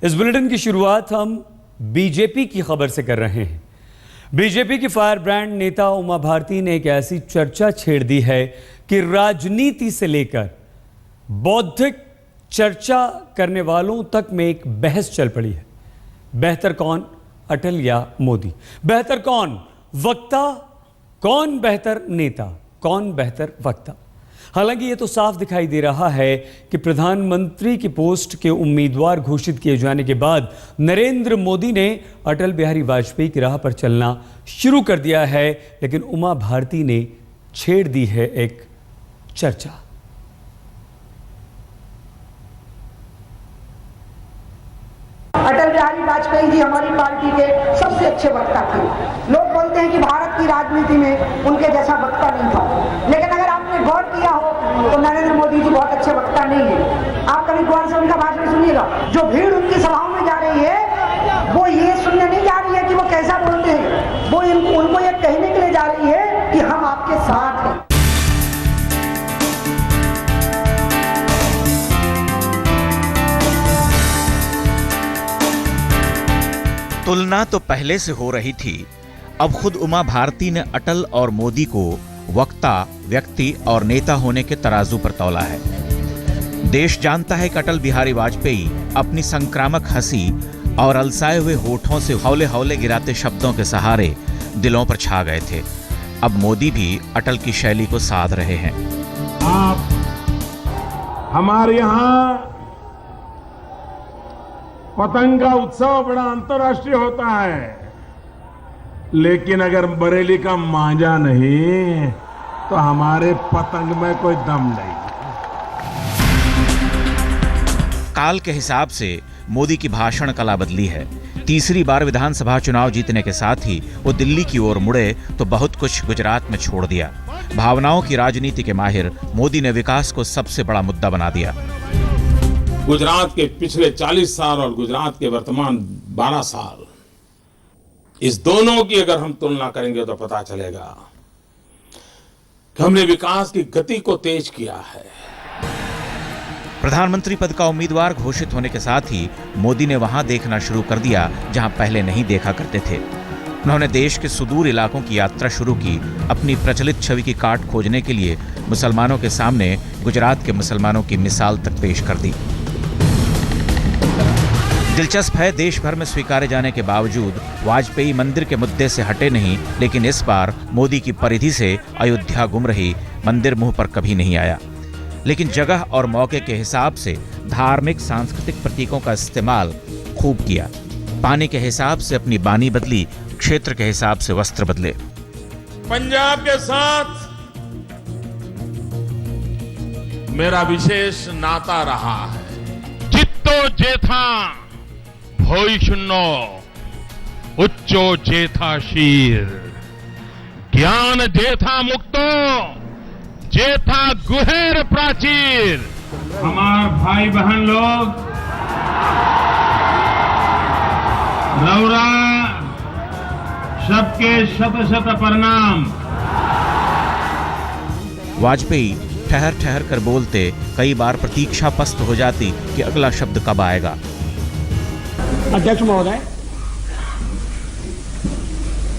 इस बुलेटिन की शुरुआत हम बीजेपी की खबर से कर रहे हैं। बीजेपी की फायर ब्रांड नेता उमा भारती ने एक ऐसी चर्चा छेड़ दी है कि राजनीति से लेकर बौद्धिक चर्चा करने वालों तक में एक बहस चल पड़ी है। बेहतर कौन, अटल या मोदी? बेहतर कौन, वक्ता? कौन बेहतर नेता, कौन बेहतर वक्ता? हालांकि ये तो साफ दिखाई दे रहा है कि प्रधानमंत्री की पोस्ट के उम्मीदवार घोषित किए जाने के बाद नरेंद्र मोदी ने अटल बिहारी वाजपेयी की राह पर चलना शुरू कर दिया है, लेकिन उमा भारती ने छेड़ दी है एक चर्चा। अटल बिहारी वाजपेयी जी हमारी पार्टी के सबसे अच्छे वक्ता थे। लोग बोलते हैं कि भारत की राजनीति में उनके जैसा वक्ता नहीं था, लेकिन अगर आपने गौर किया हो तो नरेंद्र मोदी जी बहुत अच्छे वक्ता नहीं है। आप कभी गौर से उनका भाषण सुनिएगा। जो भीड़ उनकी सभाओं में जा रही है वो ये सुनने नहीं जा रही है कि वो कैसा बोलते हैं, वो उनको ये कहने के लिए जा रही है कि हम आपके साथ हैं। तुलना तो पहले से हो रही थी, अब खुद उमा भारती ने अटल और मोदी को वक्ता, व्यक्ति और नेता होने के तराजू पर तौला है। देश जानता है कि अटल बिहारी वाजपेयी अपनी संक्रामक हंसी और अलसाए हुए होठों से हौले हौले गिराते शब्दों के सहारे दिलों पर छा गए थे। अब मोदी भी अटल की शैली को साध रहे हैं। आप हमारे यहाँ पतंग का उत्सव बड़ा अंतर्राष्ट्रीय होता है, लेकिन अगर बरेली का मांझा नहीं तो हमारे पतंग में कोई दम नहीं। काल के हिसाब से मोदी की भाषण कला बदली है। तीसरी बार विधानसभा चुनाव जीतने के साथ ही वो दिल्ली की ओर मुड़े तो बहुत कुछ गुजरात में छोड़ दिया। भावनाओं की राजनीति के माहिर मोदी ने विकास को सबसे बड़ा मुद्दा बना दिया। गुजरात के पिछले 40 साल और गुजरात के वर्तमान 12 साल, इस दोनों की अगर हम तुलना करेंगे तो पता चलेगा कि हमने विकास की गति को तेज किया है। प्रधानमंत्री पद का उम्मीदवार घोषित होने के साथ ही मोदी ने वहां देखना शुरू कर दिया जहां पहले नहीं देखा करते थे। उन्होंने देश के सुदूर इलाकों की यात्रा शुरू की। अपनी प्रचलित छवि की काट खोजने के लिए मुसलमानों के सामने गुजरात के मुसलमानों की मिसाल तक पेश कर दी। दिलचस्प है, देश भर में स्वीकारे जाने के बावजूद वाजपेयी मंदिर के मुद्दे से हटे नहीं, लेकिन इस बार मोदी की परिधि से अयोध्या गुम रही। मंदिर मुंह पर कभी नहीं आया, लेकिन जगह और मौके के हिसाब से धार्मिक सांस्कृतिक प्रतीकों का इस्तेमाल खूब किया। पानी के हिसाब से अपनी बानी बदली, क्षेत्र के हिसाब से वस्त्र बदले। पंजाब के साथ मेरा विशेष नाता रहा है। चित्तो जेथा भोईशुन्नो उच्चो जेथा शीर, ज्ञान जेथा मुक्तो जेथा गुहेर प्राचीर। हमारे भाई बहन लोग रौरा सबके शत शत प्रणाम। वाजपेयी ठहर ठहर कर बोलते, कई बार प्रतीक्षा पस्त हो जाती कि अगला शब्द कब आएगा। अध्यक्ष महोदय,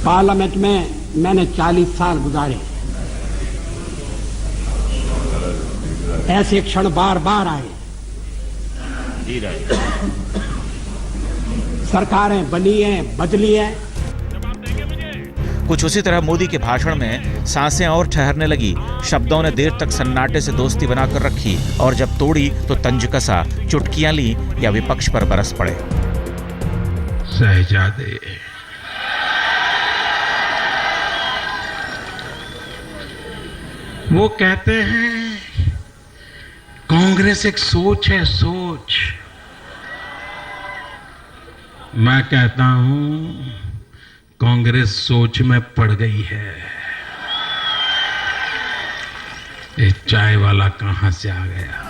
पार्लियामेंट में मैंने 40 साल गुजारे। ऐसे क्षण बार बार आए। सरकारें बनी हैं, बदली हैं। कुछ उसी तरह मोदी के भाषण में सांसें और ठहरने लगी। शब्दों ने देर तक सन्नाटे से दोस्ती बनाकर रखी, और जब तोड़ी तो तंज कसा, चुटकियां ली या विपक्ष पर बरस पड़े। शहजादे, वो कहते हैं कांग्रेस एक सोच है, सोच। मैं कहता हूं कांग्रेस सोच में पड़ गई है। ये चाय वाला कहां से आ गया?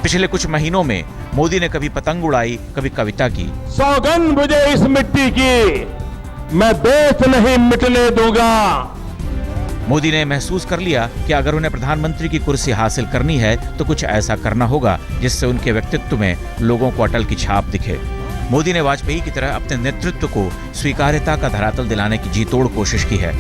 पिछले कुछ महीनों में मोदी ने कभी पतंग उड़ाई, कभी कविता की। सौगंध मुझे इस मिट्टी की, मैं देश नहीं मिटने दूंगा। मोदी ने महसूस कर लिया कि अगर उन्हें प्रधानमंत्री की कुर्सी हासिल करनी है तो कुछ ऐसा करना होगा जिससे उनके व्यक्तित्व में लोगों को अटल की छाप दिखे। मोदी ने वाजपेयी की तरह अपने नेतृत्व को स्वीकार्यता का धरातल दिलाने की जी तोड़ कोशिश की है।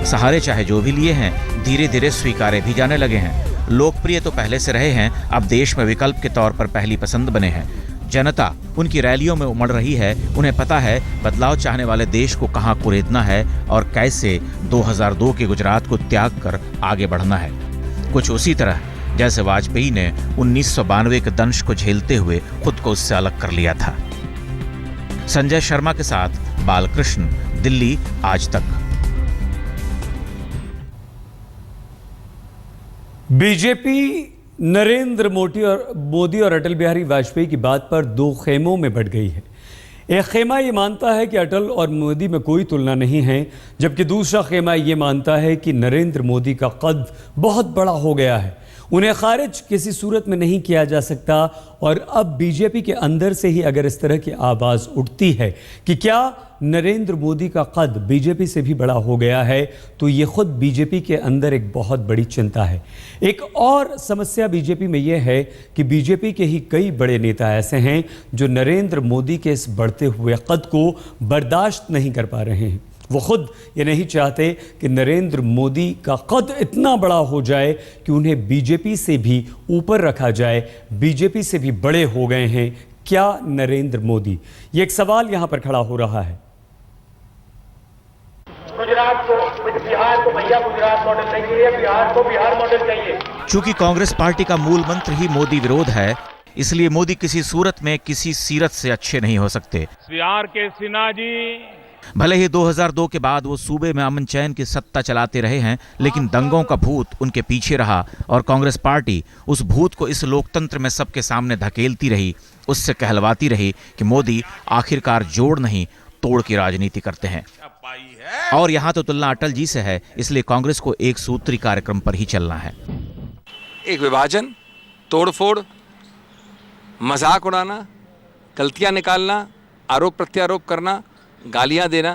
सहारे चाहे जो भी लिए हैं, धीरे धीरे स्वीकार्य भी जाने लगे हैं। लोकप्रिय तो पहले से रहे हैं, अब देश में विकल्प के तौर पर पहली पसंद बने हैं। जनता उनकी रैलियों में उमड़ रही है। उन्हें पता है बदलाव चाहने वाले देश को कहां कुरेदना है और कैसे 2002 के गुजरात को त्याग कर आगे बढ़ना है। कुछ उसी तरह जैसे वाजपेयी ने 1992 के दंश को झेलते हुए खुद को उससे अलग कर लिया था। संजय शर्मा के साथ बालकृष्ण, दिल्ली आज तक। बीजेपी नरेंद्र मोदी और अटल बिहारी वाजपेयी की बात पर दो खेमों में बंट गई है। एक खेमा ये मानता है कि अटल और मोदी में कोई तुलना नहीं है, जबकि दूसरा खेमा ये मानता है कि नरेंद्र मोदी का कद बहुत बड़ा हो गया है, उन्हें खारिज किसी सूरत में नहीं किया जा सकता। और अब बीजेपी के अंदर से ही अगर इस तरह की आवाज़ उठती है कि क्या नरेंद्र मोदी का कद बीजेपी से भी बड़ा हो गया है, तो ये खुद बीजेपी के अंदर एक बहुत बड़ी चिंता है। एक और समस्या बीजेपी में यह है कि बीजेपी के ही कई बड़े नेता ऐसे हैं जो नरेंद्र मोदी के इस बढ़ते हुए कद को बर्दाश्त नहीं कर पा रहे हैं। वो खुद ये नहीं चाहते कि नरेंद्र मोदी का कद इतना बड़ा हो जाए कि उन्हें बीजेपी से भी ऊपर रखा जाए। बीजेपी से भी बड़े हो गए हैं क्या नरेंद्र मोदी? ये एक सवाल यहां पर खड़ा हो रहा है। गुजरात को बिहार को भैया गुजरात मॉडल चाहिए, बिहार को बिहार मॉडल चाहिए। चूंकि कांग्रेस पार्टी का मूल मंत्र ही मोदी विरोध है, इसलिए मोदी किसी सूरत में किसी सीरत से अच्छे नहीं हो सकते। आर के सिन्हा जी भले ही 2002 के बाद वो सूबे में अमन चैन की सत्ता चलाते रहे हैं, लेकिन दंगों का भूत उनके पीछे रहा और कांग्रेस पार्टी उस भूत को इस लोकतंत्र में सबके सामने धकेलती रही, उससे कहलवाती रही कि मोदी आखिरकार जोड़ नहीं तोड़ की राजनीति करते हैं। और यहाँ तो तुलना अटल जी से है, इसलिए कांग्रेस को एक सूत्री कार्यक्रम पर ही चलना है। एक विभाजन, तोड़फोड़, मजाक उड़ाना, गलतियां निकालना, आरोप प्रत्यारोप करना, गालियां देना,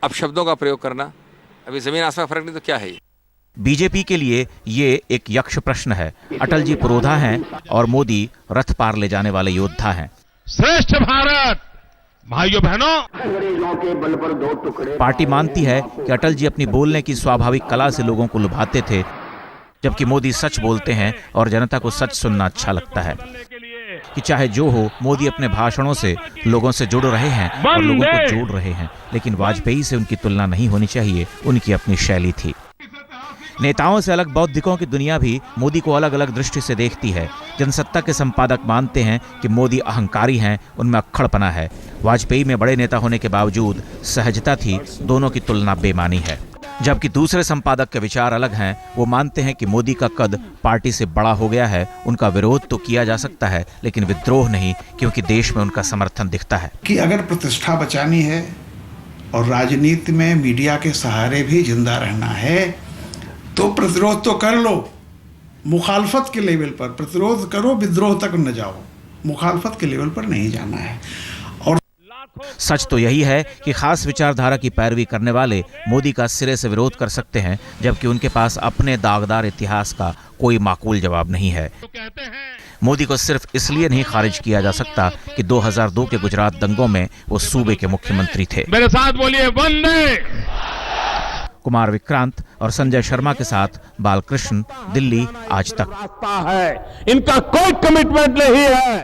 अपशब्दों का प्रयोग करना, अभी जमीन आसमान फर्क नहीं तो क्या है ये? बीजेपी के लिए ये एक यक्ष प्रश्न है। अटल जी पुरोधा हैं और मोदी रथ पार ले जाने वाले योद्धा हैं। श्रेष्ठ भारत, भाइयों बहनों, पार्टी मानती है कि अटल जी अपनी बोलने की स्वाभाविक कला से लोगों को लुभाते थे, जबकि मोदी सच बोलते हैं और जनता को सच सुनना अच्छा लगता है। कि चाहे जो हो, मोदी अपने भाषणों से लोगों से जुड़ रहे हैं और लोगों को जोड़ रहे हैं, लेकिन वाजपेयी से उनकी तुलना नहीं होनी चाहिए। उनकी अपनी शैली थी। नेताओं से अलग बौद्धिकों की दुनिया भी मोदी को अलग अलग दृष्टि से देखती है। जनसत्ता के संपादक मानते हैं कि मोदी अहंकारी हैं, उनमें अक्खड़पना है। वाजपेयी में बड़े नेता होने के बावजूद सहजता थी, दोनों की तुलना बेमानी है। जबकि दूसरे संपादक के विचार अलग हैं। वो मानते हैं कि मोदी का कद पार्टी से बड़ा हो गया है, उनका विरोध तो किया जा सकता है लेकिन विद्रोह नहीं, क्योंकि देश में उनका समर्थन दिखता है। कि अगर प्रतिष्ठा बचानी है और राजनीति में मीडिया के सहारे भी जिंदा रहना है तो प्रतिरोध तो कर लो, मुखालफत के लेवल पर प्रतिरोध करो, विद्रोह तक न जाओ, मुखालफत के लेवल पर नहीं जाना है। और सच तो यही है कि खास विचारधारा की पैरवी करने वाले मोदी का सिरे से विरोध कर सकते हैं, जबकि उनके पास अपने दागदार इतिहास का कोई माकूल जवाब नहीं है। मोदी को सिर्फ इसलिए नहीं खारिज किया जा सकता कि 2002 के गुजरात दंगों में वो सूबे के मुख्यमंत्री थे। मेरे साथ बोलिए वंदे। कुमार विक्रांत और संजय शर्मा के साथ बालकृष्ण, दिल्ली आज तक। इनका कोई कमिटमेंट नहीं है।